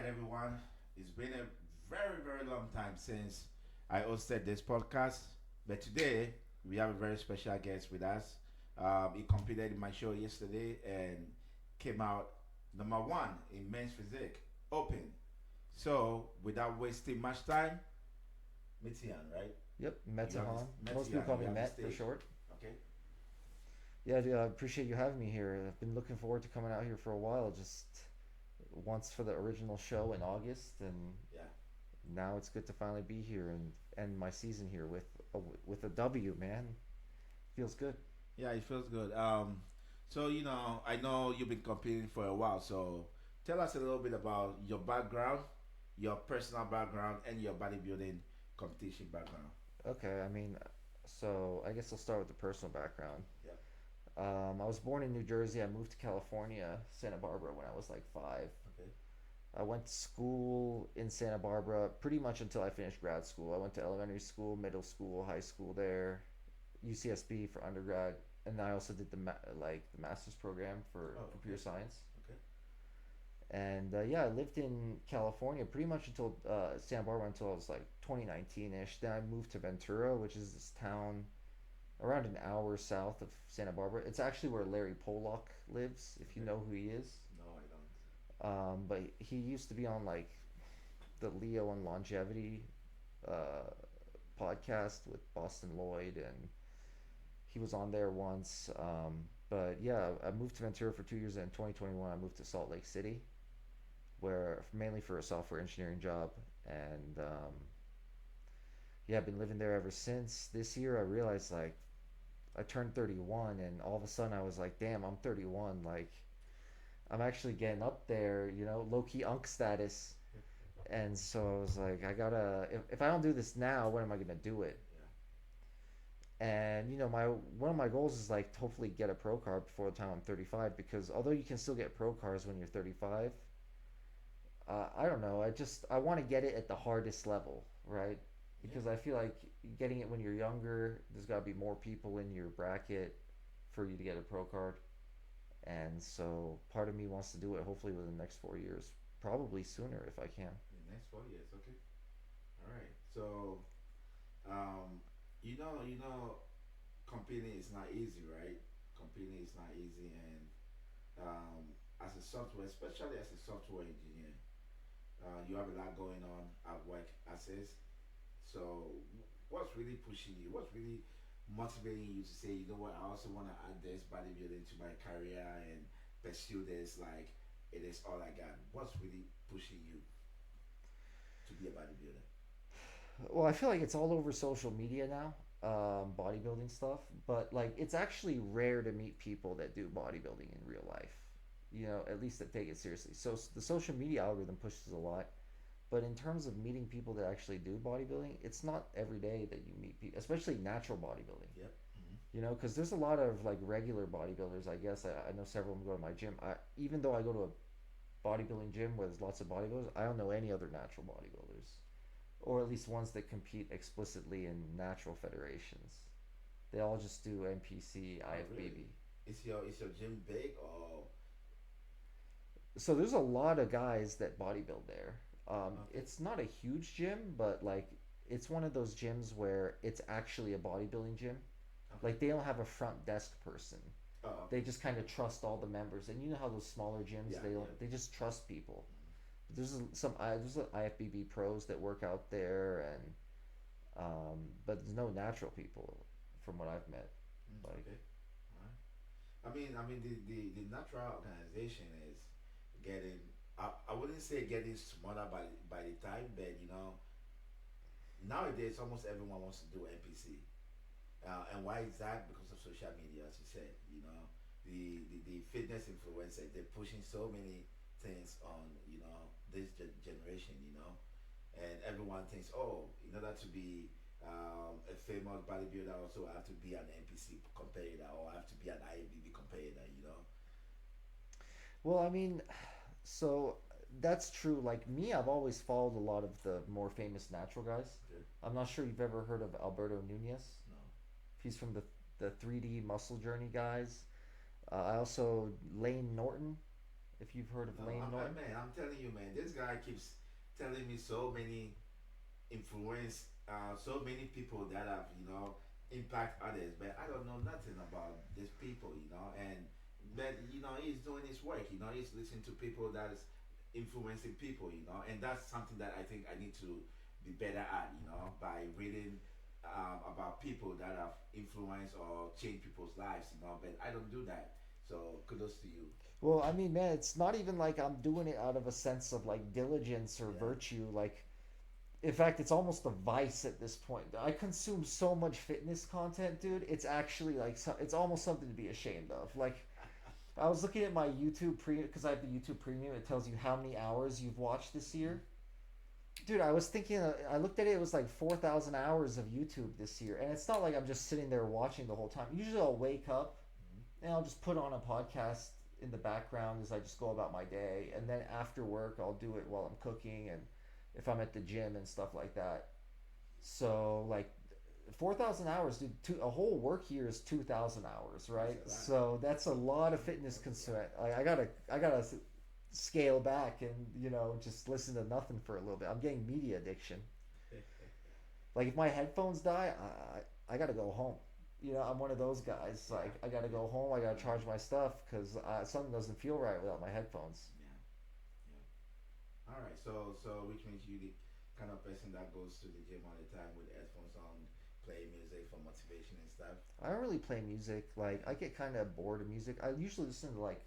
right, everyone. It's been a very, very long time since I hosted this podcast, but today we have a very special guest with us. He competed in my show yesterday and came out number one in men's physique open. So, without wasting much time, Mitian, right? Yep, You have Metahan. the Most people call Metian, you me have the Met for stage. short. Okay. Yeah, dude, I appreciate you having me here. I've been looking forward to coming out here for a while. Just once for the original show in August, and Yeah. now it's good to finally be here and end my season here with a W, man. Feels good. Yeah, it feels good. So I know you've been competing for a while. So tell us a little bit about your background, your personal background, and your bodybuilding competition background. Okay, I mean, so I guess I'll start with the personal background. Yeah. I was born in New Jersey. I moved to California, Santa Barbara, when I was like 5. Okay. I went to school in Santa Barbara pretty much until I finished grad school. I went to elementary school, middle school, high school there, UCSB for undergrad, and I also did the master's program for Oh, computer okay. science. Okay. And yeah, I lived in California pretty much until Santa Barbara until I was like 2019 ish. Then I moved to Ventura, which is this town around an hour south of Santa Barbara. It's actually where Larry Pollock lives, if you Okay. know who he is. No, I don't. But he used to be on like the Leo and Longevity uh, podcast with Boston Lloyd, and he was on there once. But yeah, I moved to Ventura for 2 years. And in 2021, I moved to Salt Lake City, where mainly for a software engineering job. And yeah, I've been living there ever since. This year, I realized like I turned 31, and all of a sudden, I was like, damn, I'm 31. Like, I'm actually getting up there, low key unk status. And so I was like, I gotta, if I don't do this now, when am I gonna do it? Yeah. And my one of my goals is like to hopefully get a pro card before the time I'm 35, because although you can still get pro cards when you're 35, I don't know. I want to get it at the hardest level, right? Yeah. Because I feel like getting it when you're younger, there's got to be more people in your bracket for you to get a pro card. And so part of me wants to do it hopefully within the next 4 years, probably sooner if I can. The next 4 years. Okay. All right. So, um, competing is not easy, right? Competing is not easy, and as a software, especially as a software engineer, you have a lot going on at work as is. So, what's really pushing you? What's really motivating you to say, you know what, I also want to add this bodybuilding to my career and pursue this like it is all I got? What's really pushing you to be a bodybuilder? Well, I feel like it's all over social media now, bodybuilding stuff, but like it's actually rare to meet people that do bodybuilding in real life. At least that take it seriously. So the social media algorithm pushes a lot, but in terms of meeting people that actually do bodybuilding, it's not every day that you meet people, especially natural bodybuilding. Yep. Mm-hmm. Because there's a lot of like regular bodybuilders. I guess I know several of them go to my gym. Even though I go to a bodybuilding gym where there's lots of bodybuilders, I don't know any other natural bodybuilders, or at least ones that compete explicitly in natural federations. They all just do NPC, Oh, really? IFBB. Is your gym big or So there's a lot of guys that bodybuild there. okay? It's not a huge gym, but like it's one of those gyms where it's actually a bodybuilding gym. Okay. Like they don't have a front desk person. Oh, They okay. just kind of trust all the members, and you know how those smaller gyms Yeah, they don't yeah. they just trust people. There's IFBB pros that work out there, and but there's no natural people from what I've met. Like Okay. All right. I mean, the natural organization is getting. I wouldn't say getting smaller by the time, but nowadays almost everyone wants to do NPC. And why is that? Because of social media, as you said. The fitness influencer, they're pushing so many things on this generation. And everyone thinks, oh, in order to be a famous bodybuilder, I also have to be an NPC competitor or I have to be an IABB competitor. well, I mean, so that's true. Like me, I've always followed a lot of the more famous natural guys. Okay. I'm not sure you've ever heard of Alberto Nunez. No. He's from the 3D Muscle Journey guys. I also Lane Norton. If you've heard of No, Lane Norton. man, I'm telling you, man, this guy keeps telling me so many so many people that have, impact others, but I don't know nothing about these people, and but he's doing his work, he's listening to people that is influencing people, and that's something that I think I need to be better at, by reading about people that have influenced or changed people's lives, but I don't do that. So kudos to you. Well, I mean, man, it's not even like I'm doing it out of a sense of like diligence or Yeah. virtue. Like, in fact, it's almost a vice at this point. I consume so much fitness content, dude. It's actually like it's almost something to be ashamed of. Like, I was looking at my YouTube premium because I have the YouTube premium. It tells you how many hours you've watched this year. Dude, I was thinking. I looked at it. It was like 4,000 hours of YouTube this year, and it's not like I'm just sitting there watching the whole time. Usually, I'll wake up and I'll just put on a podcast in the background as I just go about my day, and then after work, I'll do it while I'm cooking and if I'm at the gym and stuff like that. So like 4,000 hours, dude. A whole work year is 2,000 hours, right? That's a lot. So that's a lot of fitness That's a consume. I gotta scale back and just listen to nothing for a little bit. I'm getting media addiction. lot. Like if my headphones die, I gotta go home. I'm one of those guys. Yeah. Like I gotta go home. I gotta charge my stuff because something doesn't feel right without my headphones. Yeah, yeah. All right. So which means you the kind of person that goes to the gym all the time with headphones on, play music for motivation and stuff. I don't really play music. Like I get kind of bored of music. I usually listen to like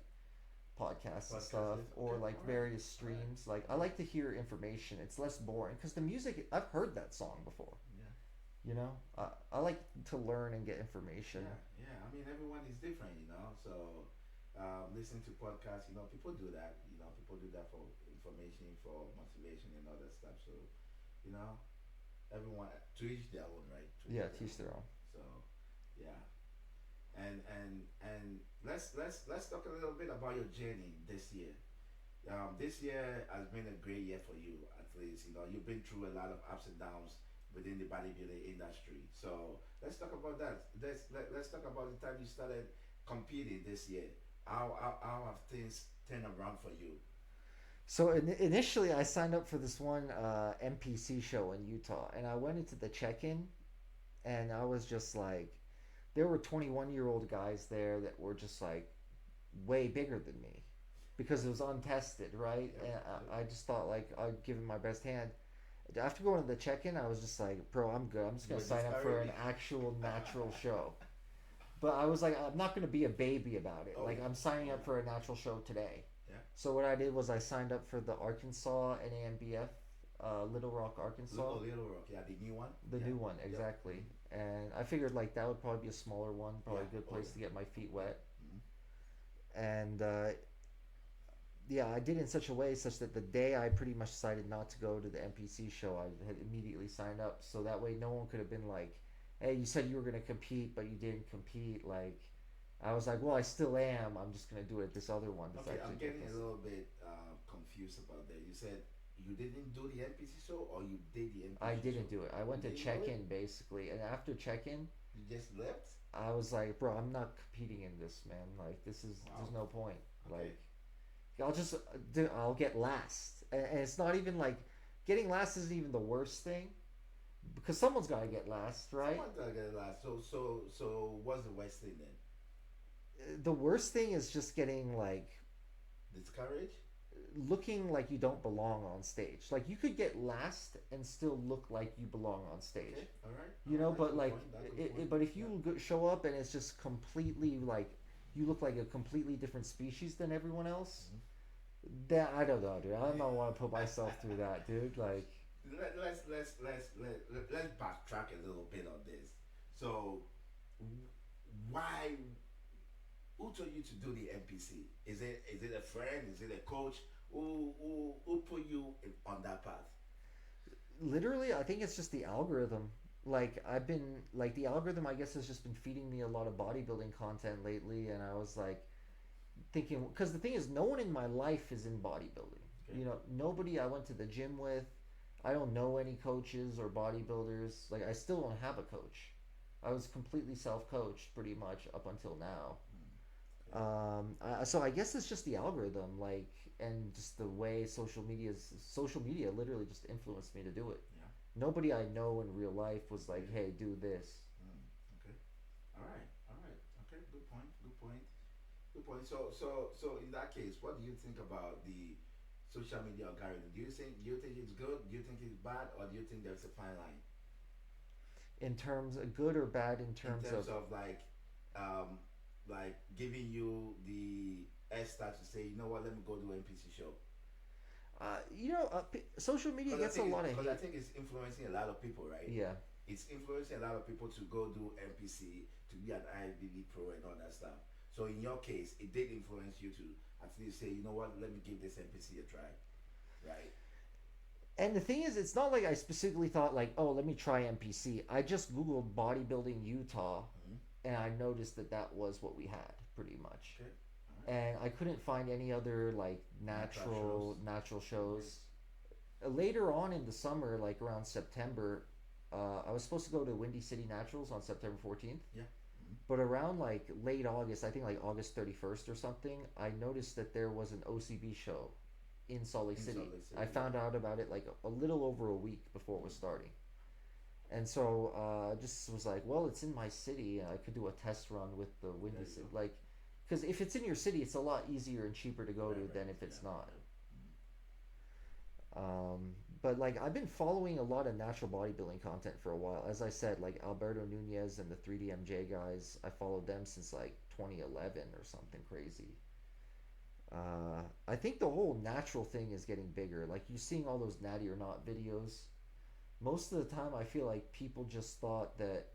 podcasts and stuff Podcasting. or Okay. like All right. various All right. streams. Like I like to hear information. It's less boring because the music I've heard that song before. Yeah. I like to learn and get information. Yeah. Yeah. I mean, everyone is different, So, listening to podcasts, people do that. People do that for information, for motivation, and all that stuff. So, you know, everyone to each their own, right? To Yeah, each their teach own. their own. So, yeah. And let's talk a little bit about your journey this year. This year has been a great year for you. At least you've been through a lot of ups and downs within the bodybuilding industry. So let's talk about that. Let's talk about the time you started competing this year. How have things turned around for you? So initially, I signed up for this one NPC show in Utah, and I went into the check-in, and I was just like, there were 21-year-old guys there that were just like way bigger than me because it was untested, right? Yeah, And yeah. I just thought like I'd give him my best hand. After going to the check-in, I was just like, bro, I'm good. I'm just You gonna were sign up for an discouraged. actual natural show. But I was like, I'm not gonna be a baby about it. Oh Like yeah. I'm signing Oh up yeah. for a natural show today. Yeah. So what I did was I signed up for the Arkansas NAMBF, Little Rock, Arkansas, Little Rock. Yeah, the new one. the Yeah. new one Yep. exactly. And I figured like that would probably be a smaller one, probably Yeah. a good Oh place yeah. to get my feet wet. Mhm. And yeah, I did it in such a way such that the day I pretty much decided not to go to the NPC show, I had immediately signed up. So that way, no one could have been like, "Hey, you said you were gonna compete, but you didn't compete." Like, I was like, "Well, I still am. I'm just gonna do it at this other one that's Okay, I'm actually getting a different." little bit confused about that. You said you didn't do the NPC show, or you did the I NPC didn't show? do it. I went You to didn't do check it? in basically, and after check in, You just left? I was like, "Bro, I'm not competing in this, man. Like, there's Wow. no point. Okay. Like, I'll get last, and it's not even like getting last isn't even the worst thing because someone's got to get last, right? Someone gotta get last. So what's the worst thing then? The worst thing is just getting like Discouraged? looking like you don't belong on stage. Like you could get last and still look like you belong on stage. Okay, all right. That's But a good like point. That's a good point. but if Yeah. you show up and it's just completely like you look like a completely different species than everyone else, Mhm. that I don't know, dude. I don't want to put myself through that, dude. Like Let's backtrack a little bit on this. So, why? Who told you to do the NPC? Is it a friend? Is it a coach? Who put you on that path? literally, I think it's just the algorithm. Like I've been like the algorithm, I guess, has just been feeding me a lot of bodybuilding content lately, and I was like thinking because the thing is, no one in my life is in bodybuilding. Okay. Nobody I went to the gym with. I don't know any coaches or bodybuilders. Like I still don't have a coach. I was completely self-coached pretty much up until now. So I guess it's just the algorithm, like, and just the way social media literally just influenced me to do it. Yeah. Nobody I know in real life was like, Yeah. "Hey, do this." Mm, okay. All right. All right. Okay. Good point. Good point. Good point. So in that case, what do you think about the social media algorithm? Do you think it's good? Do you think it's bad, or do you think there's a fine line In terms of good or bad, in in terms terms of, of um, like giving you the start to say, you know what, let me go do NPC show? social media Because I gets a think it's lot of because I hate. think it's influencing a lot of people, right? Yeah, It's influencing a lot of people to go do NPC, to be an IFBB pro and all that stuff. So in your case, it did influence you to at least say, you know what, let me give this NPC a try, right? and the thing is, it's not like I specifically thought like, "Oh, let me try NPC." I just googled bodybuilding Utah, Mm-hmm. and I noticed that that was what we had pretty much. Okay, all right. And I couldn't find any other like Natural shows. natural Okay. shows. Later on in the summer, like around September, I was supposed to go to Windy City Naturals on September 14th. Yeah. Mm-hmm. But around like late August, I think like August 31st or something, I noticed that there was an OCB show in Salt Lake In City. Salt Lake I City, yeah. found out about it like a little over a week before it was Mm-hmm. starting. And so just was like, well, it's in my city. I could do a test run with the There Windy you City. go. Like, because if it's in your city, it's a lot easier and cheaper to go Right, to right. than if Yeah, it's not. yeah. Mm-hmm. But like I've been following a lot of natural bodybuilding content for a while. As I said, like Alberto Nunez and the 3DMJ guys, I followed them since like 2011 or something crazy. I think the whole natural thing is getting bigger. Like you seeing all those natty or not videos. Most of the time, I feel like people just thought that.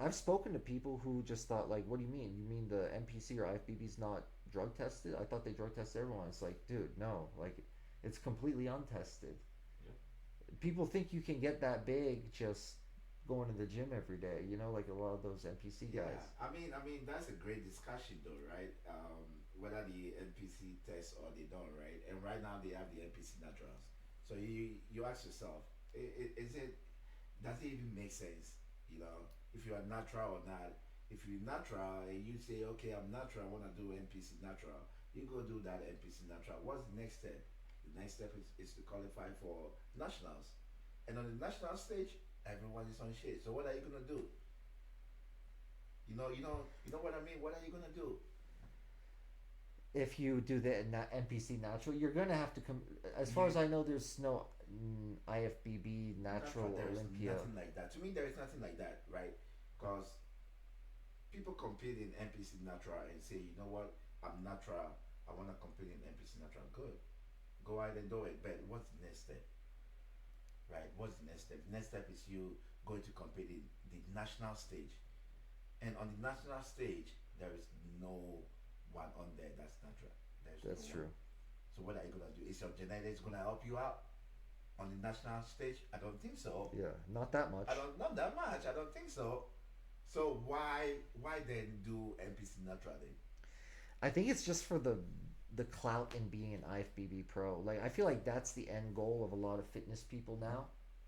I've spoken to people who just thought like, "What do you mean? You mean the NPC or IFBB's not drug tested? I thought they drug tested everyone." It's like, dude, no. Like, it's completely untested. Yep. People think you can get that big just going to the gym every day. Like a lot of those NPC Yeah, guys. I mean that's a great discussion though, right? Whether the NPC test or they don't, right? And right now they have the NPC naturals. So you ask yourself, is it does it even make sense? You know, if you are natural or not. If you're natural and you say, okay, I'm natural, I want to do NPC natural, you go do that NPC natural. What's the next step? The next step is to qualify for nationals. And on the national stage, everyone is on shit. So what are you gonna do? You know what I mean. What are you gonna do? If you do the NPC natural, you're gonna have to come. As far as You I know, there's no IFBB natural. natural There is Olympia. nothing like that. To me, there is nothing like that, right? Because people compete in NPC natural and say, you know what, I'm natural. I want to compete in NPC natural. Good, go ahead and do it. But what's the next step, right? What's the next step? The next step is you going to compete in the national stage, and on the national stage, there is no one on there that's natural. There's no That's one. true. So what are you gonna do? Is your genetics gonna help you out on the national stage? I don't think so. Yeah, not that much. I don't not that much. I don't think so. So why then do NPC natural then? I think it's just for the clout in being an IFBB pro. Like I feel like that's the end goal of a lot of fitness people now.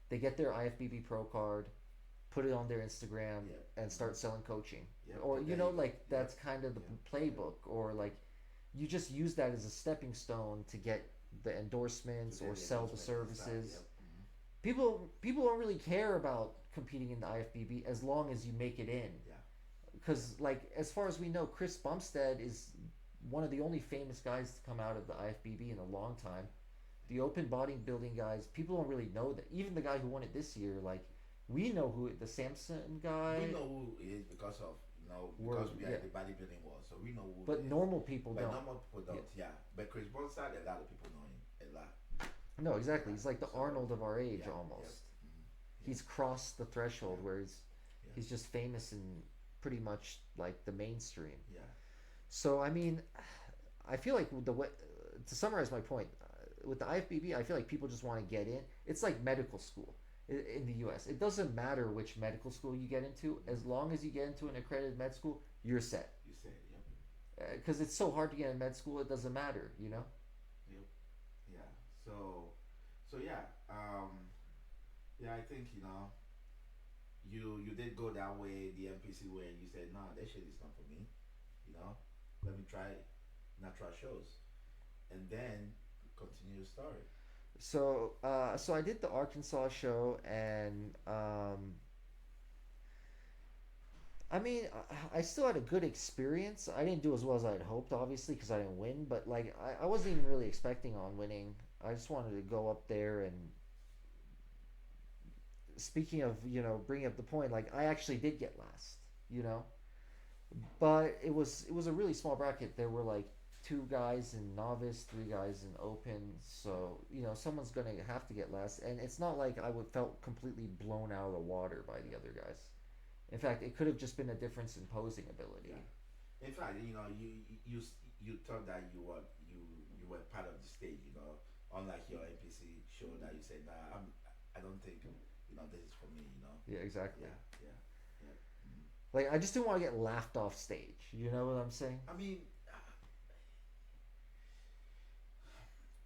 They get their IFBB pro card, put it on their Instagram, Yep. and Mm-hmm. start selling coaching. Yep. Or And there you go. like Yep. that's kind of the Yep. Yep. playbook. Or like you just use that as a stepping stone to get the To endorsements or get the sell the endorsement and stuff. services. Yep. Mm-hmm. People don't really care about competing in the IFBB as long as you make it in. Yeah. Yeah. Because like as far as we know, Chris Bumstead is one of the only famous guys to come out of the IFBB in a long time. The open bodybuilding guys, people don't really know that. Even the guy who won it this year, like we know who the Samson We guy. know who he is because of Were because we are yeah, in the bodybuilding world, so we know who but he is. normal people But don't. normal people Yeah. don't. Yeah. But Chris Bonsad, a lot of people know him. A lot. No, A exactly. lot. He's like the So Arnold of our age yeah. Yep. almost. Mm-hmm. Yep. He's crossed the threshold Yeah. where Yeah. he's just famous in pretty much like the mainstream. Yeah. So I mean, I feel like the way to summarize my point with the IFBB, I feel like people just want to get in. It's like medical school in the U.S. It doesn't matter which medical school you get into, as long as you get into an accredited med school, you're set. You said, yep. Because it's so hard to get in med school, it doesn't matter. Yep. Yeah. So yeah. Yeah, I think you did go that way, the NPC way, and you said, nah, that shit is not for me. You know. let me try natural shows, and then continue the story. So I did the Arkansas show, and I mean, I still had a good experience. I didn't do as well as I had hoped, obviously, because I didn't win. But like, I wasn't even really expecting on winning. I just wanted to go up there and, speaking of, bringing up the point, like I actually did get last, you know, but it was a really small bracket. There were like two guys in novice, three guys in open, so someone's gonna have to get last, and it's not like I would felt completely blown out of the water by the other guys. In fact, it could have just been a difference in posing ability. Yeah. In fact, you thought that you were part of the stage. Unlike your NPC show that you said, nah, I don't think this is for me. Yeah, exactly. Yeah, yeah, yeah. Mm. Like I just didn't want to get laughed off stage. You know what I'm saying? I mean,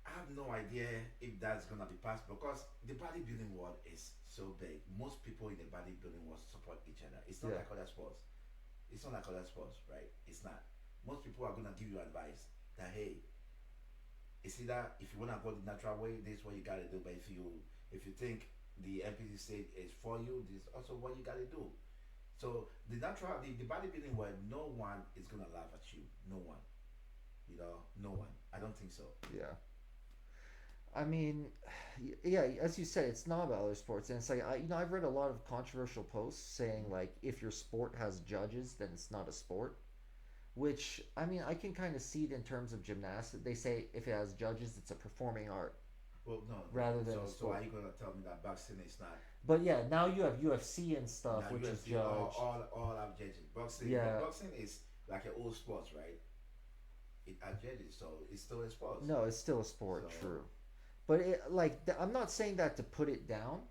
I have no idea if that's gonna be possible because the bodybuilding world is so big. Most people in the bodybuilding world support each other. It's not Yeah. like other sports. It's not like other sports, right? It's not. Most people are gonna give you advice that hey, it's either if you wanna go the natural way, this is what you gotta do. But if you think the NPC stage is for you, this is also what you gotta do. So the bodybuilding world, no one is gonna laugh at you. No one. No one. I don't think so. Yeah. I mean, yeah, as you said, it's not about other sports, and it's like I've read a lot of controversial posts saying Mm-hmm. like if your sport has judges, then it's not a sport. Which I mean, I can kind of see it in terms of gymnastics. They say if it has judges, it's a performing art Well, no. rather than So a so are sport. you gonna tell me that boxing is not? But yeah, now you have UFC and stuff, Now which is UFC all judged. all all have judges. Boxing, but Yeah, boxing is like an old sports, right? It has judges, so it's still a sport. no, it's still a sport, So true. But I'm not saying that to put it down.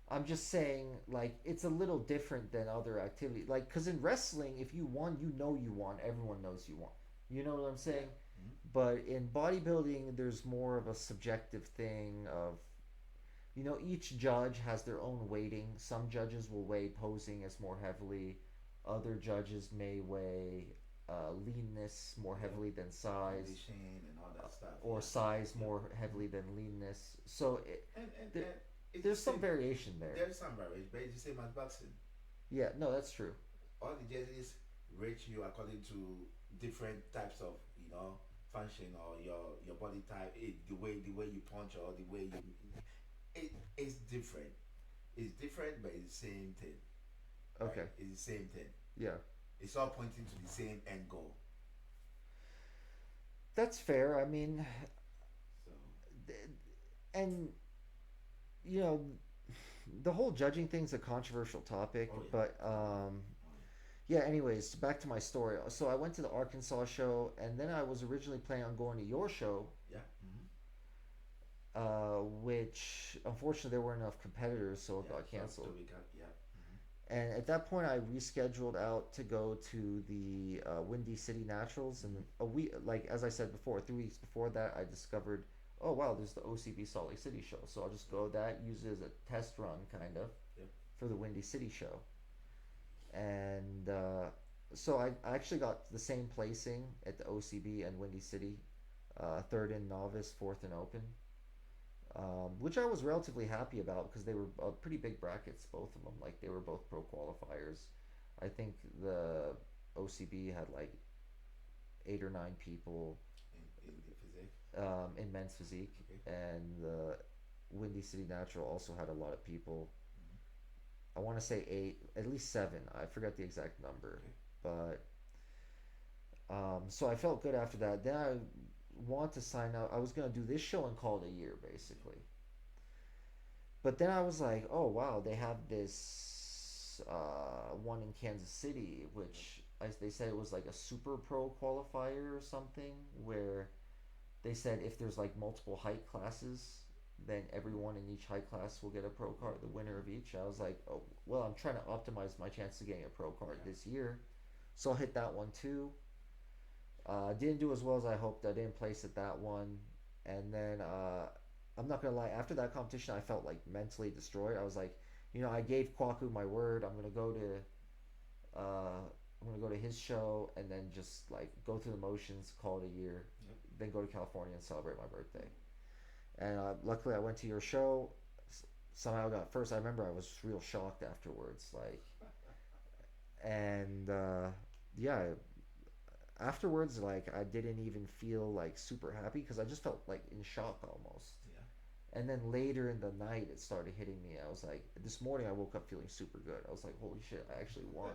I'm just saying like it's a little different than other activities. Like, cause in wrestling, if you won, you won. Everyone knows you won. You know what I'm yeah. saying? Hmm. But in bodybuilding, there's more of a subjective thing of, each judge has their own weighting. Some judges will weigh posing as more heavily. Other judges may weigh leanness more Yeah. heavily than size, Condition and all that stuff. or Yeah. size Yeah. more heavily than leanness. So there, And it's the there's some same. variation there. There's some variation, but it's the same as boxing. Yeah, no, that's true. All the judges rate you according to different types of function or your body type, the way you punch or the way you it's different. It's different, but it's the same thing, right? Okay. It's the same thing. Yeah. It's all pointing to the same end goal. That's fair. I mean, So, and you know, the whole judging thing's a controversial topic, oh yeah, but oh yeah, oh yeah. Anyways, back to my story. So I went to the Arkansas show, and then I was originally planning on going to your show, yeah, yeah. Mm-hmm. which unfortunately there weren't enough competitors, so it Yeah. got So canceled. we got yeah. Mm-hmm. And at that point, I rescheduled out to go to the Windy City Naturals, and a week, like as I said before, 3 weeks before that, I discovered, oh wow, there's the OCB Salt Lake City show. So I'll just go that, use it as a test run, kind of, Yep. for the Windy City show. And so I actually got the same placing at the OCB and Windy City, third in novice, fourth in open, which I was relatively happy about because they were pretty big brackets, both of them. Like they were both pro qualifiers. I think the OCB had like 8 or 9 people In the physique. in men's physique, Okay. and the Windy City Natural also had a lot of people. Mm-hmm. I want to say 8, at least 7. I forget the exact number, Okay. but so I felt good after that. Then I want to sign up. I was gonna do this show and call it a year, basically. But then I was like, oh wow, they have this one in Kansas City, which they said it was like a super pro qualifier or something, where they said if there's like multiple height classes, then everyone in each height class will get a pro card, the winner of each. I was like, oh, well, I'm trying to optimize my chance of getting a pro card Yeah. this year. So I'll hit that one too. Didn't do as well as I hoped. I didn't place at that one. And then I'm not going to lie, after that competition, I felt like mentally destroyed. I was like, I gave Kwaku my word. I'm going to go to I'm gonna go to his show and then just like go through the motions, call it a year, Yep. then go to California and celebrate my birthday. And luckily, I went to your show. Somehow got first. I remember I was real shocked afterwards, like, and yeah, afterwards, like, I didn't even feel like super happy because I just felt like in shock almost. Yeah. And then later in the night, it started hitting me. I was like, this morning I woke up feeling super good. I was like, holy shit, I actually won.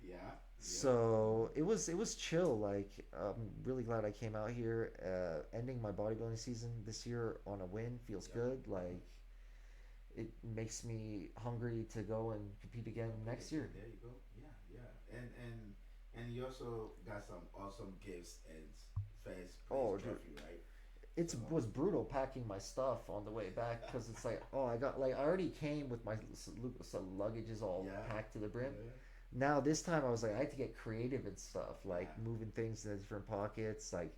Yeah. Yep. So it was chill. Like, I'm really glad I came out here. Ending my bodybuilding season this year on a win feels Yep. good. Like, it makes me hungry to go and compete again Compete next again. year. There you go. Yeah. Yeah. And you also got some awesome gifts and first place Oh, dude, trophy, right? it So was brutal packing my stuff on the way back because it's like, oh, I got like I already came with my some luggages all yeah. packed to the brim. Yeah. Now this time I was like, I had to get creative and stuff, like Yeah. moving things in different pockets, like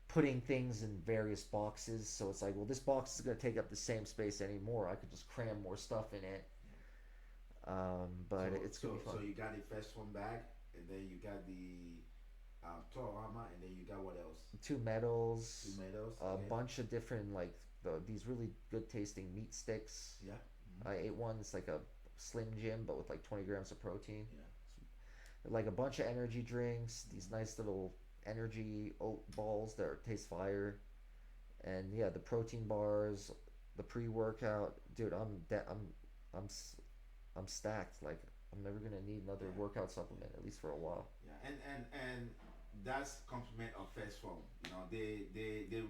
putting things in various boxes. So it's like, well, this box is gonna take up the same space anymore. I could just cram more stuff in it. But So it's gonna be fun. you got the first one bag, and then you got the tall armor, and then you got what else? Two Two medals, medals. a Okay. bunch of different like these really good tasting meat sticks. Yeah. I ate one. It's like a Slim Jim, but with like 20 grams of protein. Yeah. Like a bunch of energy drinks. These nice little energy oat balls that taste fire, and yeah, the protein bars, the pre-workout. Dude, I'm I'm stacked. Like, I'm never gonna need another Yeah. workout supplement at least for a while. Yeah. And that's compliment of first form. You know, they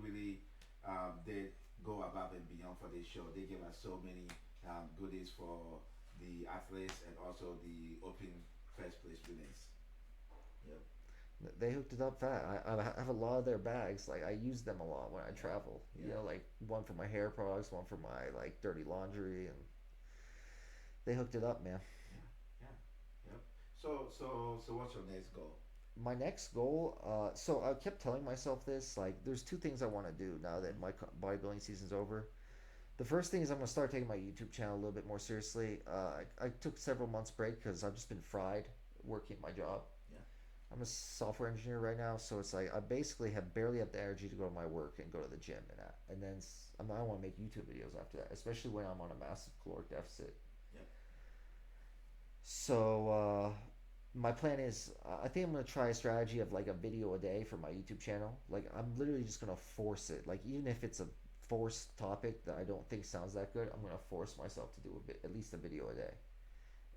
really they go above and beyond for this show. They give us so many goodies for the athletes and also the open first place winners. Yep. They hooked it up fat. I have a lot of their bags. Like, I use them a lot when I Yeah. travel. You Yeah. know, like one for my hair products, one for my like dirty laundry, and they hooked it up, man. Yeah. Yeah. Yep. So what's your next goal? My next goal, so I kept telling myself this, like, there's two things I want to do now that my bodybuilding season's over. The first thing is I'm gonna start taking my YouTube channel a little bit more seriously. I took several months break because I've just been fried working my job. Yeah. I'm a software engineer right now, so it's like I basically have barely have the energy to go to my work and go to the gym and then I want to make YouTube videos after that, especially when I'm on a massive caloric deficit. Yep. So my plan is, I think I'm gonna try a strategy of like a video a day for my YouTube channel. Like, I'm literally just gonna force it. Like, even if it's a forced topic that I don't think sounds that good, I'm gonna force myself to do a bit, at least a video a day.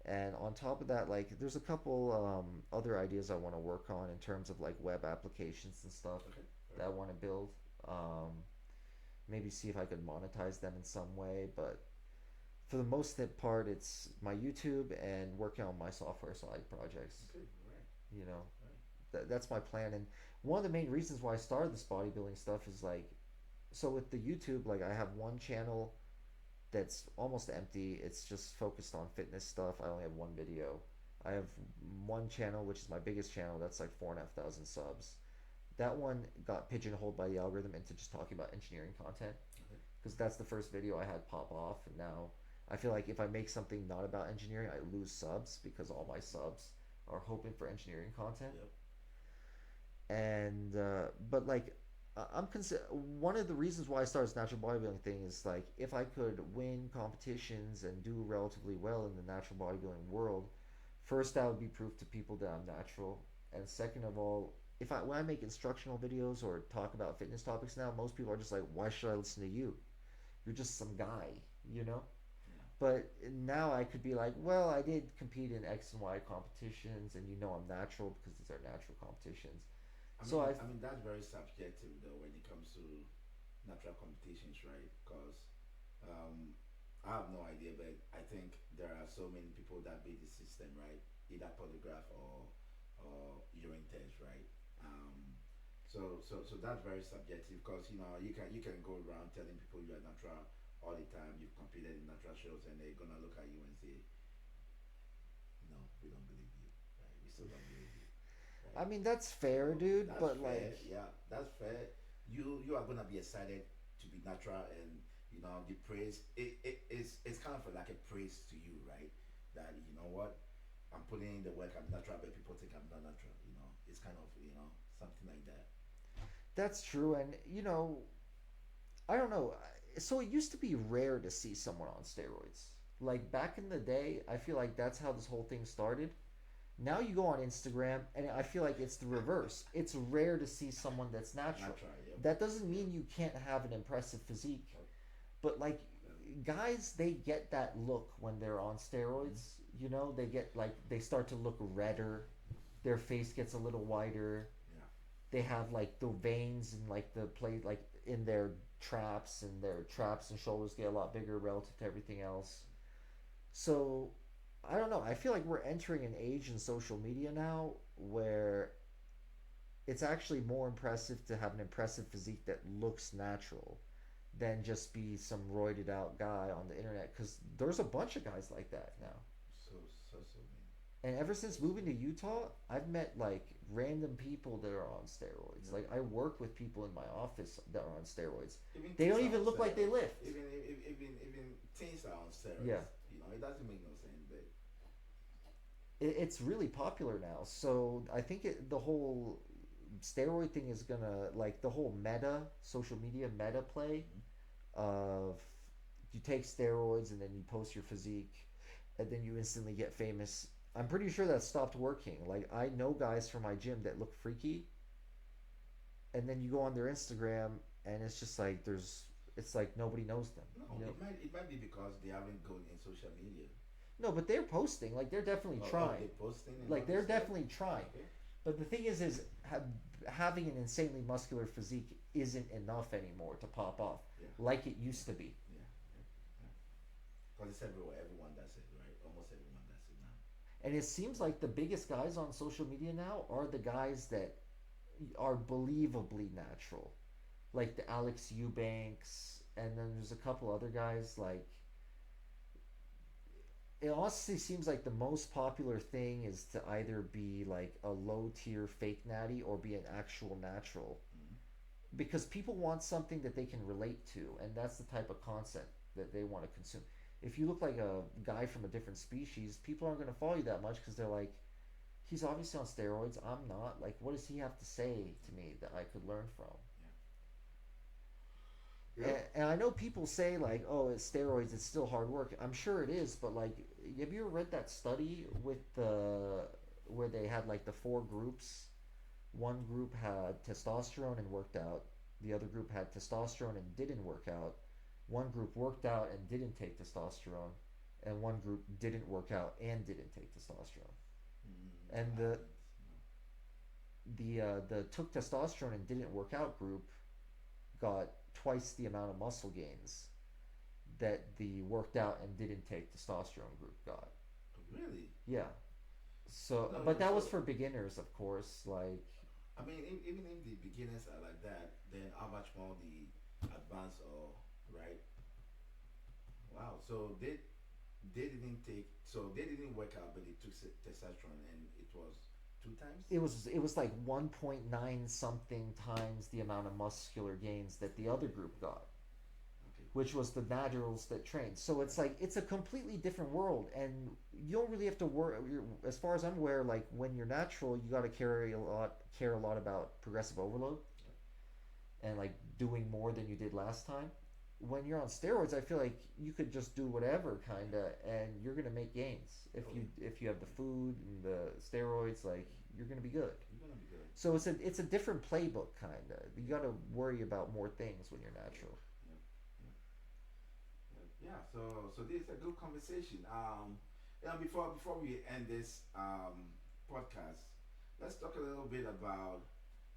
And on top of that, like, there's a couple other ideas I want to work on in terms of like web applications and stuff Okay. that I Okay. want to build. Um, Maybe see if I could monetize them in some way, but for the most part, it's my YouTube and working on my software side projects. Okay. All right. You know, All right. that's my plan. And one of the main reasons why I started this bodybuilding stuff is like, so with the YouTube, like, I have one channel that's almost empty. It's just focused on fitness stuff. I only have one video. I have one channel, which is my biggest channel. That's like 4,500 subs. That one got pigeonholed by the algorithm into just talking about engineering content Okay. because that's the first video I had pop off. And now I feel like if I make something not about engineering, I lose subs because all my subs are hoping for engineering content. Yep. And but like, one of the reasons why I started this natural bodybuilding thing is like, if I could win competitions and do relatively well in the natural bodybuilding world, first that would be proof to people that I'm natural, and second of all, if I when I make instructional videos or talk about fitness topics now, most people are just like, why should I listen to you? You're just some guy, you know. Yeah. But now I could be like, well, I did compete in X and Y competitions, and I'm natural because these are natural competitions. So I mean that's very subjective though when it comes to natural competitions, right? Because um, I have no idea, but I think there are so many people that beat the system, right? Either polygraph or urine test, right? Um, so that's very subjective because you can go around telling people you are natural all the time. You've competed in natural shows, and they're gonna look at you and say, "No, we don't believe you, right? We still don't believe you, I right?" mean, that's fair, So dude. that's But fair. like, Yeah, that's fair. You are gonna be excited to be natural, and the praise. It's kind of like a praise to you, right? That you know what, I'm putting in the work. I'm natural, but people think I'm not natural. It's kind of something like that. That's true, and I don't know. So it used to be rare to see someone on steroids. Like back in the day, I feel like that's how this whole thing started. Now you go on Instagram, and I feel like it's the reverse. It's rare to see someone that's natural. Natural, yep. That doesn't mean you can't have an impressive physique, but like guys, they get that look when they're on steroids. They get like they start to look redder. Their face gets a little whiter. Yeah. They have like the veins and like the plate like in their traps and shoulders get a lot bigger relative to everything else. So I don't know. I feel like we're entering an age in social media now where it's actually more impressive to have an impressive physique that looks natural than just be some roided out guy on the internet, because there's a bunch of guys like that now. So many. And ever since moving to Utah, I've met like random people that are on steroids. Yeah. Like I work with people in my office that are on steroids. Even They teens don't are even on look like they steroids. lift. Even teens are on steroids. Yeah. It doesn't make no sense, but It's really popular now. So I think the whole steroid thing is gonna like the whole social media meta play of you take steroids and then you post your physique and then you instantly get famous. I'm pretty sure that stopped working. Like I know guys from my gym that look freaky, and then you go on their Instagram and it's just like it's like nobody knows them. no, it might be because they haven't gone in social media. No, but they're posting. Like they're definitely trying. They posting and Like all they're this stuff? definitely trying. Okay. But the thing is having an insanely muscular physique isn't enough anymore to pop off Yeah. like it used to be. Yeah. Because it's everywhere. Everyone does it, right? Almost everyone does it now. And it seems like the biggest guys on social media now are the guys that are believably natural, like the Alex Eubanks, and then there's a couple other guys. Like it honestly seems like the most popular thing is to either be like a low tier fake natty or be an actual natural, Mm-hmm. because people want something that they can relate to, and that's the type of content that they want to consume. If you look like a guy from a different species, people aren't going to follow you that much because they're like, he's obviously on steroids. I'm not. Like, what does he have to say to me that I could learn from? Yeah. And I know people say like, oh, it's steroids. It's still hard work. I'm sure it is, but like, have you ever read that study with where they had like the four groups? One group had testosterone and worked out. The other group had testosterone and didn't work out. One group worked out and didn't take testosterone, and one group didn't work out and didn't take testosterone. And the took testosterone and didn't work out group got twice the amount of muscle gains that the worked out and didn't take testosterone group got. Really? Yeah. So, No, but that was so- for beginners, of course. Like, I mean, even if the beginners are like that, then how much more the advanced or right? Wow. So they didn't work out, but they took testosterone, and it was 2 times. it was like 1.9 something times the amount of muscular gains that the other group got, Okay. which was the naturals that trained. So it's like it's a completely different world, and you don't really have to worry. As far as I'm aware, like when you're natural, you got to care a lot about progressive overload, and like doing more than you did last time. When you're on steroids, I feel like you could just do whatever kinda, and you're gonna make gains if you have the food and the steroids. Like you're gonna be good. You're gonna be good. So it's a different playbook kinda. You got to worry about more things when you're natural. Yeah. So this is a good conversation. Before we end this podcast, let's talk a little bit about.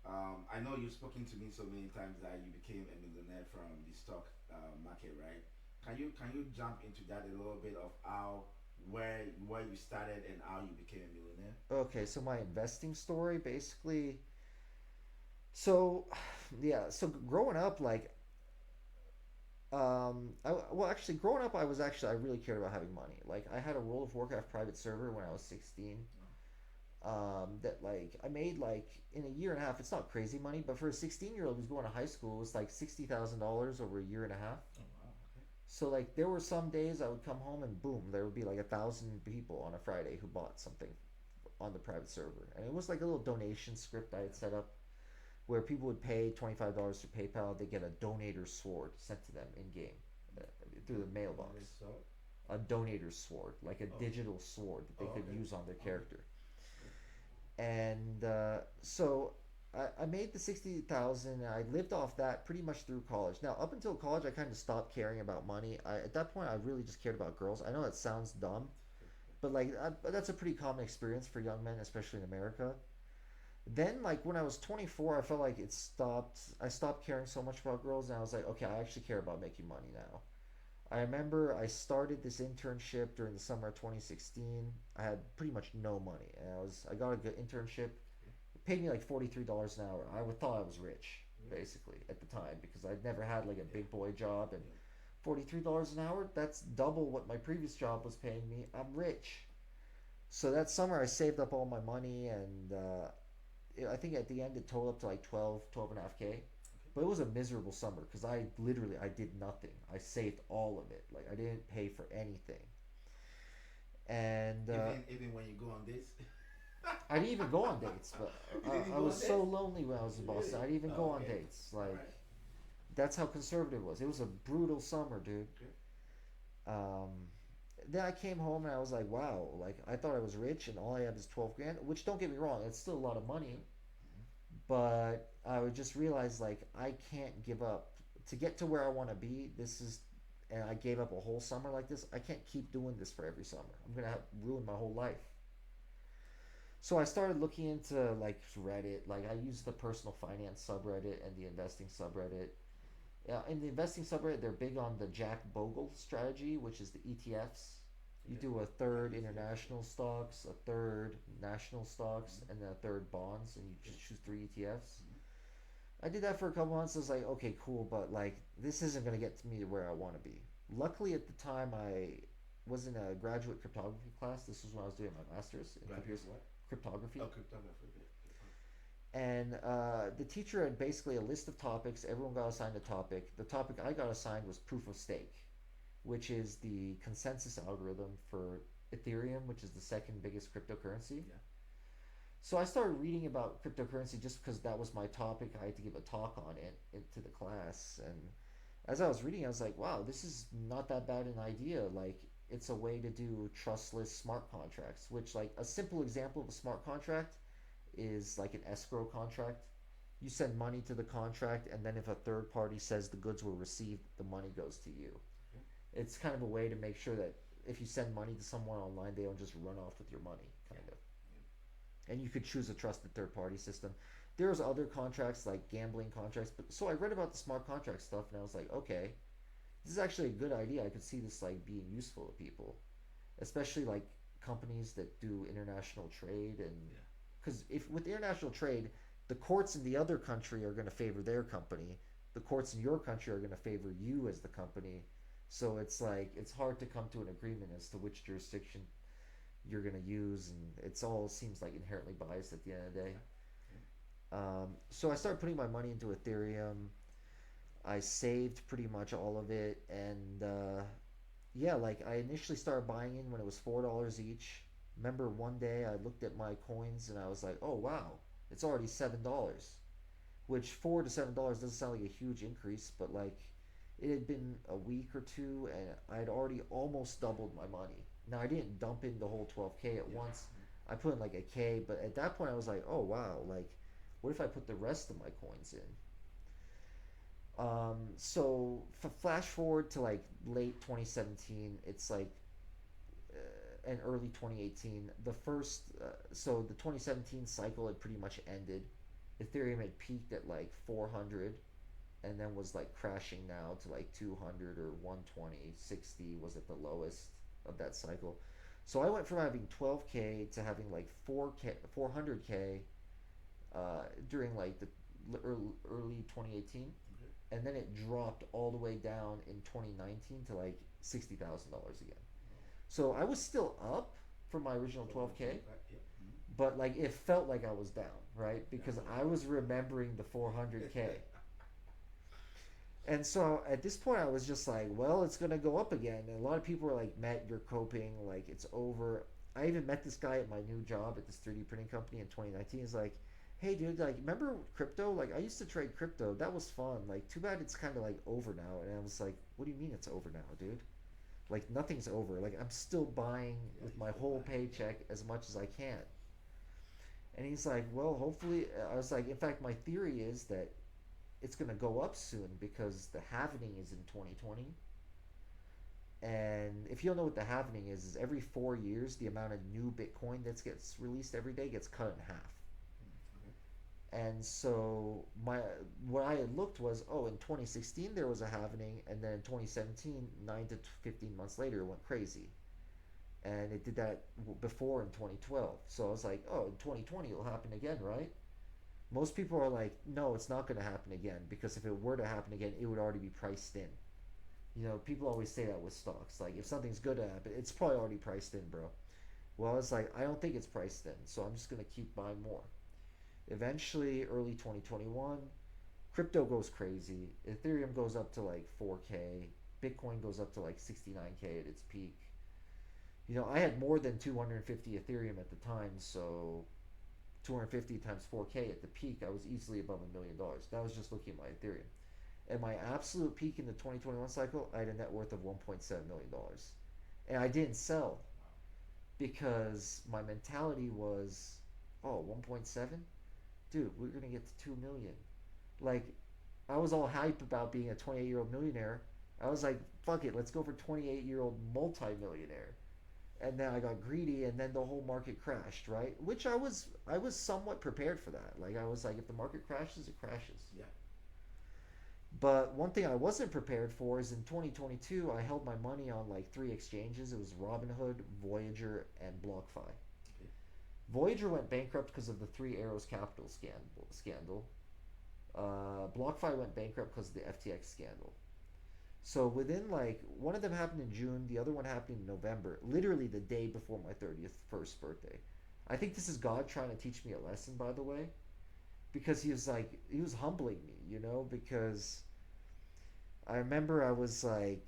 I know you've spoken to me so many times that you became a millionaire from the stock market, right? Can you jump into that a little bit of how where you started and how you became a millionaire? Okay, so my investing story basically. So, yeah. So growing up, like, actually, growing up, I really cared about having money. Like, I had a World of Warcraft private server when I was 16. That like I made like in a year and a half. It's not crazy money, but for a 16-year-old who's going to high school, it's like $60,000 over a year and a half. Oh wow. Okay. So like there were some days I would come home and boom, there would be like 1,000 people on a Friday who bought something on the private server, and it was like a little donation script I had set up where people would pay $25 through PayPal. They get a donator sword sent to them in game uh, through the mailbox. A donator's sword, like a digital sword that they could use on their character. And so I made the 60,000. I lived off that pretty much through college. Now, up until college, I kind of stopped caring about money. At that point, I really just cared about girls. I know that sounds dumb, but like that's a pretty common experience for young men, especially in America. Then, like when I was 24, I felt like it stopped. I stopped caring so much about girls, and I was like, okay, I actually care about making money now. I remember I started this internship during the summer of 2016. I had pretty much no money, and I got a good internship. It paid me like $43 an hour. I would thought I was rich, basically, at the time because I'd never had like a big boy job, and $43 an hour, that's double what my previous job was paying me. I'm rich. So that summer I saved up all my money, and I think at the end it totaled up to like 12 and a half K. But it was a miserable summer because I did nothing. I saved all of it. Like I didn't pay for anything. And even when you go on this. I didn't even go on dates, but I was so lonely when I was in Boston. I didn't even go on Okay. dates. Like Alright. that's how conservative it was. It was a brutal summer, dude. Okay. Um, then I came home and I was like, wow, like I thought I was rich and all I have is 12 grand, which don't get me wrong, it's still a lot of money, but I would just realize like I can't give up to get to where I want to be. And I gave up a whole summer like this. I can't keep doing this for every summer. I'm gonna ruin my whole life. So I started looking into like Reddit. Like I used the personal finance subreddit and the investing subreddit. In the investing subreddit, they're big on the Jack Bogle strategy, which is the ETFs. You do a third international stocks, a third national stocks, and then a third bonds, and you just choose three ETFs. I did that for a couple months. I was like, okay, cool, but like this isn't gonna get to me to where I want to be. Luckily, at the time, I was in a graduate cryptography class. This was when I was doing my master's in computer What? cryptography. Oh, cryptography. And the teacher had basically a list of topics. Everyone got assigned a topic. The topic I got assigned was proof of stake, which is the consensus algorithm for Ethereum, which is the second biggest cryptocurrency. Yeah. So I started reading about cryptocurrency just because that was my topic. I had to give a talk on it into the class. And as I was reading, I was like, wow, this is not that bad an idea. Like, it's a way to do trustless smart contracts, which, like, a simple example of a smart contract is like an escrow contract. You send money to the contract, and then if a third party says the goods were received, the money goes to you. Okay. It's kind of a way to make sure that if you send money to someone online, they don't just run off with your money, kind of. And you could choose a trusted third party system. There's other contracts like gambling contracts, but so I read about the smart contract stuff, and I was like, okay, this is actually a good idea. I could see this like being useful to people, especially like companies that do international trade. And because if with international trade, the courts in the other country are going to favor their company, the courts in your country are going to favor you as the company. So it's like it's hard to come to an agreement as to which jurisdiction you're going to use, and it's all seems like inherently biased at the end of the day. So I started putting my money into Ethereum. I saved pretty much all of it, and yeah, like I initially started buying in when it was $4 each. Remember one day I looked at my coins and I was like, oh wow, it's already $7, which $4 to $7 doesn't sound like a huge increase, but like it had been a week or two and I'd already almost doubled my money. Now I didn't dump in the whole 12K at once. I put in like a K, but at that point I was like, oh wow, like what if I put the rest of my coins in? So flash forward to like late 2017, it's like and early 2018. So the 2017 cycle had pretty much ended. Ethereum had peaked at like 400 and then was like crashing now to like 200 or 120. 60 was at the lowest of that cycle. So I went from having 12K to having like 400K during like the early 2018, and then it dropped all the way down in 2019 to like $60,000 again. So I was still up from my original 12K, but like it felt like I was down, right? Because I was remembering the 400K. And so at this point, I was just like, well, it's gonna go up again. And a lot of people were like, Matt, you're coping, like it's over. I even met this guy at my new job at this 3D printing company in 2019. He's like, hey, dude, like remember crypto? Like I used to trade crypto. That was fun. Like too bad it's kind of like over now. And I was like, what do you mean it's over now, dude? Like nothing's over. Like I'm still buying Yeah, with you my still whole buying. Yeah. paycheck as much as I can. And he's like, well, hopefully. I was like, in fact, my theory is that it's going to go up soon because the halvening is in 2020. And if you don't know what the halvening is every 4 years, the amount of new Bitcoin that gets released every day gets cut in half. Okay. And so what I had looked was, oh, in 2016 there was a halvening, and then in 2017, 9 to 15 months later, it went crazy. And it did that before in 2012. So I was like, oh, in 2020 it'll happen again, right? Most people are like, no, it's not going to happen again because if it were to happen again, it would already be priced in. You know, people always say that with stocks. Like, if something's good to happen, it's probably already priced in, bro. Well, it's like, I don't think it's priced in, so I'm just going to keep buying more. Eventually, early 2021, crypto goes crazy. Ethereum goes up to like 4K. Bitcoin goes up to like 69K at its peak. You know, I had more than 250 Ethereum at the time, so 250 times 4K at the peak, I was easily above $1 million. That was just looking at my Ethereum. At my absolute peak in the 2021 cycle, I had a net worth of $1.7 million. And I didn't sell because my mentality was, oh, 1.7? Dude, we're going to get to 2 million. Like, I was all hyped about being a 28-year-old millionaire. I was like, fuck it, let's go for 28-year-old multi-millionaire. And then I got greedy, and then the whole market crashed, right? Which I was somewhat prepared for that. Like I was like, if the market crashes, it crashes. Yeah. But one thing I wasn't prepared for is in 2022, I held my money on like three exchanges. It was Robinhood, Voyager, and BlockFi. Okay. Voyager went bankrupt because of the Three Arrows Capital scandal. BlockFi went bankrupt because of the FTX scandal. So within like one of them happened in June, the other one happened in November, literally the day before my 30th first birthday. I think this is God trying to teach me a lesson, by the way, because he was humbling me, you know, because I remember I was like,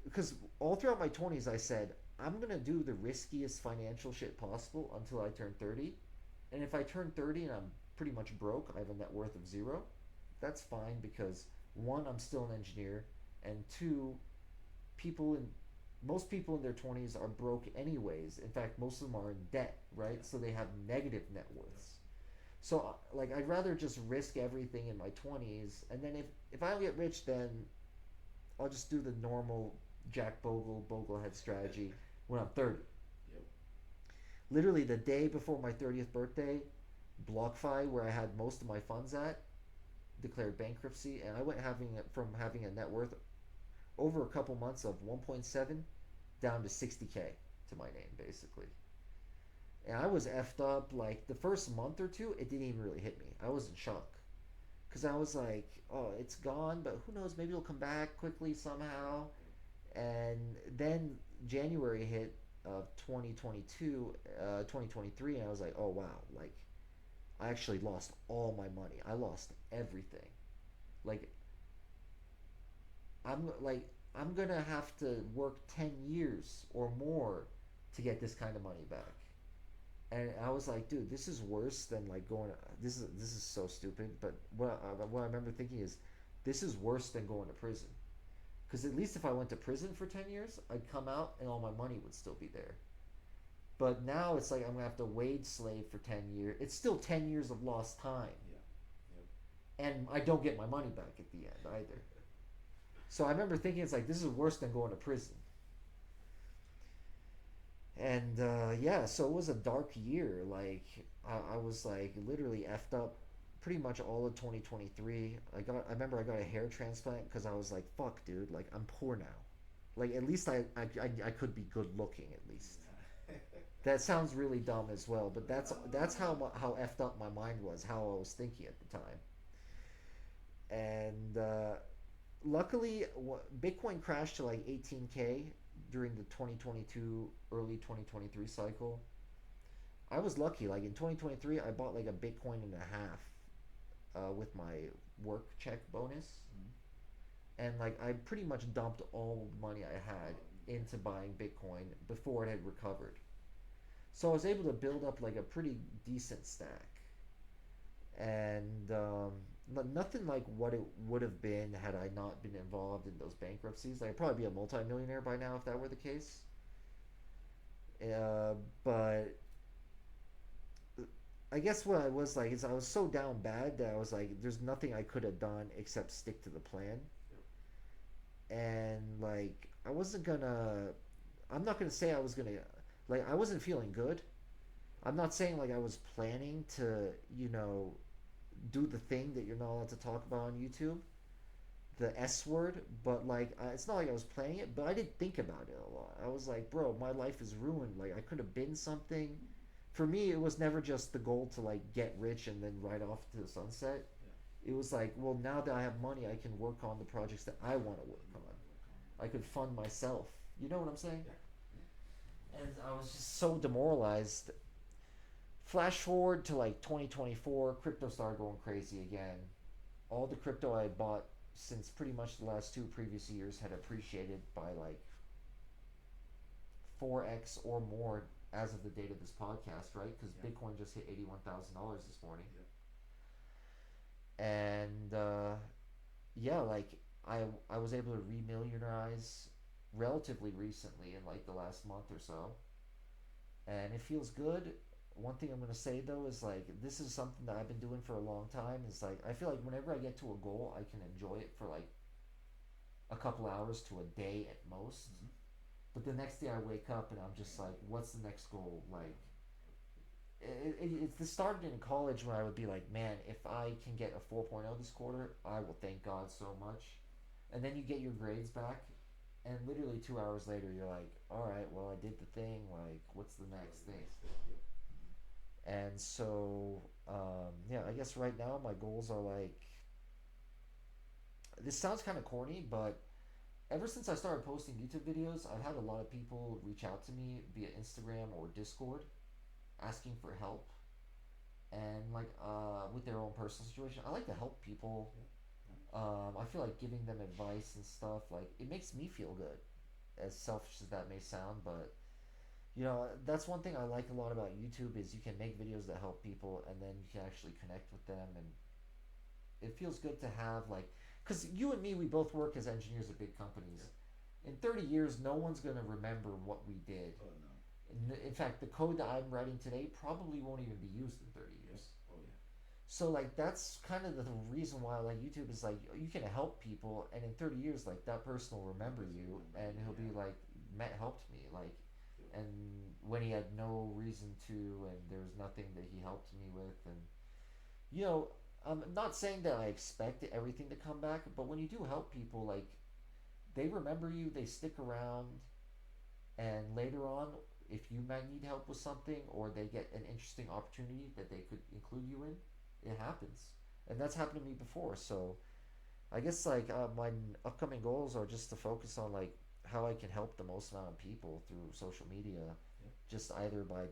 because all throughout my 20s I said, I'm going to do the riskiest financial shit possible until I turn 30. And if I turn 30 and I'm pretty much broke, I have a net worth of zero, that's fine because one, I'm still an engineer, and two, people in most people in their 20s are broke anyways. In fact, most of them are in debt, right? So they have negative net worths. So like I'd rather just risk everything in my 20s, and then if I don't get rich, then I'll just do the normal Jack Boglehead strategy when I'm 30. Yep. Literally the day before my 30th birthday, BlockFi, where I had most of my funds at, declared bankruptcy, and I went from having a net worth over a couple months of 1.7 down to 60K to my name, basically. And I was effed up. Like the first month or two, it didn't even really hit me. I was in shock because I was like, "Oh, it's gone," but who knows? Maybe it'll come back quickly somehow. And then January hit of 2022, 2023, and I was like, "Oh wow!" Like I actually lost all my money. I lost everything. Like I'm gonna have to work 10 years or more to get this kind of money back. And I was like, dude, this is worse than like going. This is so stupid. But what I remember thinking is, this is worse than going to prison. Because at least if I went to prison for 10 years, I'd come out and all my money would still be there. But now it's like I'm gonna have to wage slave for 10 years. It's still 10 years of lost time, Yeah. Yep. and I don't get my money back at the end either. So I remember thinking it's like this is worse than going to prison. And yeah, so it was a dark year. Like I was like literally effed up pretty much all of 2023. I remember I got a hair transplant because I was like, fuck, dude, like I'm poor now. Like at least I could be good looking at least. Yeah. That sounds really dumb as well, but that's how effed up my mind was, how I was thinking at the time. And luckily, Bitcoin crashed to like 18K during the 2022 early 2023 cycle. I was lucky. Like in 2023, I bought like a Bitcoin and a half with my work check bonus. Mhm. and like I pretty much dumped all the money I had into buying Bitcoin before it had recovered. So I was able to build up like a pretty decent stack, and nothing like what it would have been had I not been involved in those bankruptcies. Like, I'd probably be a multimillionaire by now if that were the case. But I guess what I was like is I was so down bad that I was like, there's nothing I could have done except stick to the plan. And like, I wasn't gonna, I'm not gonna say I was gonna, like, I wasn't feeling good. I'm not saying like I was planning to, do the thing that you're not allowed to talk about on YouTube, the S word, but like, it's not like I was planning it, but I did think about it a lot. I was like, bro, my life is ruined. Like, I could have been something. For me, it was never just the goal to like get rich and then ride off to the sunset. It was like, well, now that I have money, I can work on the projects that I want to work on. I could fund myself. You know what I'm saying? And I was just so demoralized. Flash forward to like 2024, crypto started going crazy again. All the crypto I had bought since pretty much the last two previous years had appreciated by like 4x or more as of the date of this podcast, right? Because Bitcoin just hit $81,000 this morning. And yeah, like I was able to remillionize relatively recently in like the last month or so, and it feels good. One thing I'm gonna say though is like this is something that I've been doing for a long time. Is like I feel like whenever I get to a goal, I can enjoy it for like a couple hours to a day at most. But the next day I wake up and I'm just like, what's the next goal? Like, it started in college when I would be like, man, if I can get a 4.0 this quarter, I will thank God so much. And then you get your grades back, and literally 2 hours later, you're like, all right, well, I did the thing. Like, what's the next thing? And so, yeah, I guess right now my goals are like, this sounds kind of corny, but ever since I started posting YouTube videos, I've had a lot of people reach out to me via Instagram or Discord asking for help and like with their own personal situation. I like to help people. I feel like giving them advice and stuff, like it makes me feel good, as selfish as that may sound, but that's one thing I like a lot about YouTube is you can make videos that help people and then you can actually connect with them, and it feels good to have like, because you and me, we both work as engineers at big companies. In 30 years, no one's going to remember what we did. In fact, the code that I'm writing today probably won't even be used in 30 years. So like that's kind of the reason why like YouTube is like you can help people, and in 30 years like that person will remember you and he'll be like, Matt helped me, like, and when he had no reason to, and there was nothing that he helped me with. And I'm not saying that I expect everything to come back, but when you do help people, like, they remember you, they stick around, and later on, if you might need help with something or they get an interesting opportunity that they could include you in, it happens. And that's happened to me before. So I guess like my upcoming goals are just to focus on like how I can help the most amount of people through social media, just either by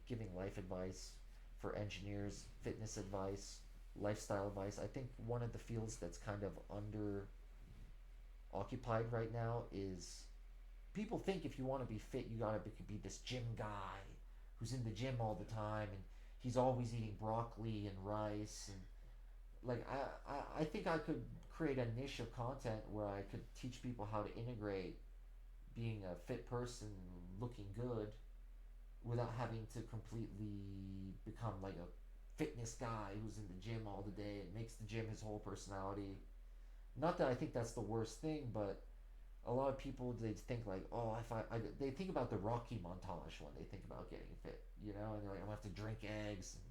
giving life advice for engineers, fitness advice, lifestyle advice. I think one of the fields that's kind of under occupied right now is people think if you want to be fit, you gotta be this gym guy who's in the gym all the time and he's always eating broccoli and rice. And like I think I could create a niche of content where I could teach people how to integrate being a fit person, looking good, without having to completely become like a fitness guy who's in the gym all the day and makes the gym his whole personality. Not that I think that's the worst thing, but a lot of people, they think like, oh, if they think about the Rocky montage when they think about getting fit, and they're like, I'm gonna have to drink eggs and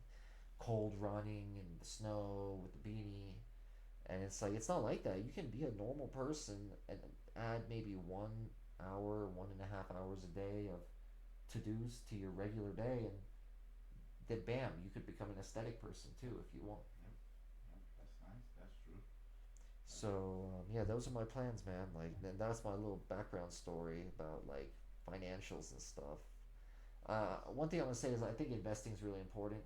cold running in the snow with the beanie, and it's like it's not like that. You can be a normal person and add maybe 1 hour, 1.5 hours a day of to-dos to your regular day, and then bam, you could become an aesthetic person too if you want. That's nice. That's true. So yeah, those are my plans, man. Like, that's my little background story about like financials and stuff. One thing I'm gonna say is I think investing is really important.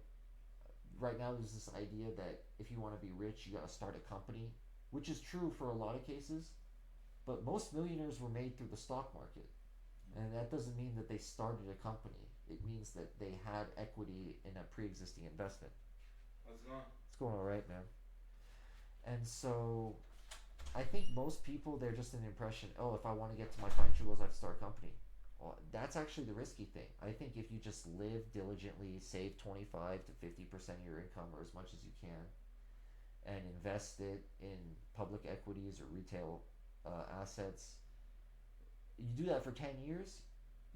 Right now, there's this idea that if you want to be rich, you gotta start a company. which is true for a lot of cases. But most millionaires were made through the stock market, and that doesn't mean that they started a company. It means that they had equity in a pre-existing investment. What's going on? It's going all right, man. And so I think most people, they're just an impression, oh, if I want to get to my financial goals, I have to start a company. Well, that's actually the risky thing. I think if you just live diligently, save 25 to 50% of your income or as much as you can, and invest it in public equities or retail assets, you do that for 10 years,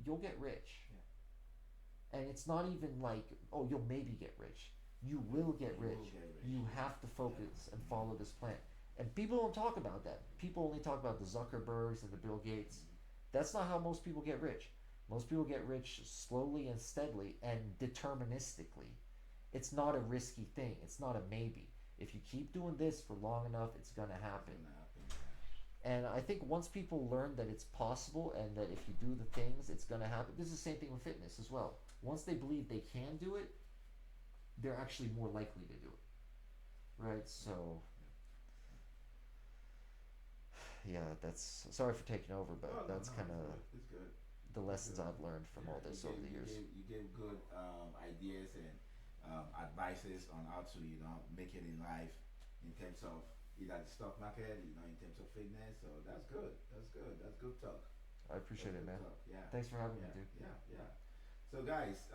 you'll get rich. Yeah. And it's not even like, oh, you'll maybe get rich. You will get You rich. will get rich. You have to focus and follow this plan. And people don't talk about that. People only talk about the Zuckerbergs and the Bill Gates. That's not how most people get rich. Most people get rich slowly and steadily and deterministically. It's not a risky thing. It's not a maybe. If you keep doing this for long enough, it's going to happen. And I think once people learn that it's possible and that if you do the things, it's going to happen. This is the same thing with fitness as well. Once they believe they can do it, they're actually more likely to do it. Right? So, yeah, that's... Sorry for taking over, but that's kind of it's good. the lessons I've learned from all this over the years. You gave good ideas and advices on how to, make it in life in terms of either the stock market, in terms of fitness. So that's good. That's good. That's good talk. I appreciate it, man. Talk. Yeah. Thanks for having me, dude. Yeah. So guys,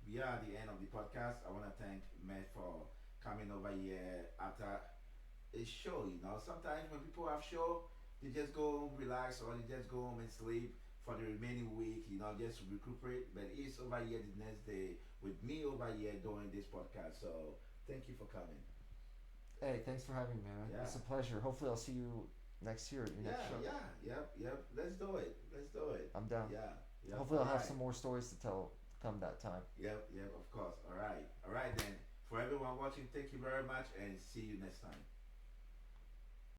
we are at the end of the podcast. I want to thank Matt for coming over here after a show. Sometimes when people have show, they just go home, relax, or they just go home and sleep for the remaining week, just to recuperate. But he's over here the next day with me over here doing this podcast. So thank you for coming. Hey, thanks for having me, man. Yeah. It's a pleasure. Hopefully I'll see you next year at your next show. Yep. Let's do it. I'm down. Yeah. Hopefully I'll have some more stories to tell come that time. Yep, of course. All right then. For everyone watching, thank you very much and see you next time.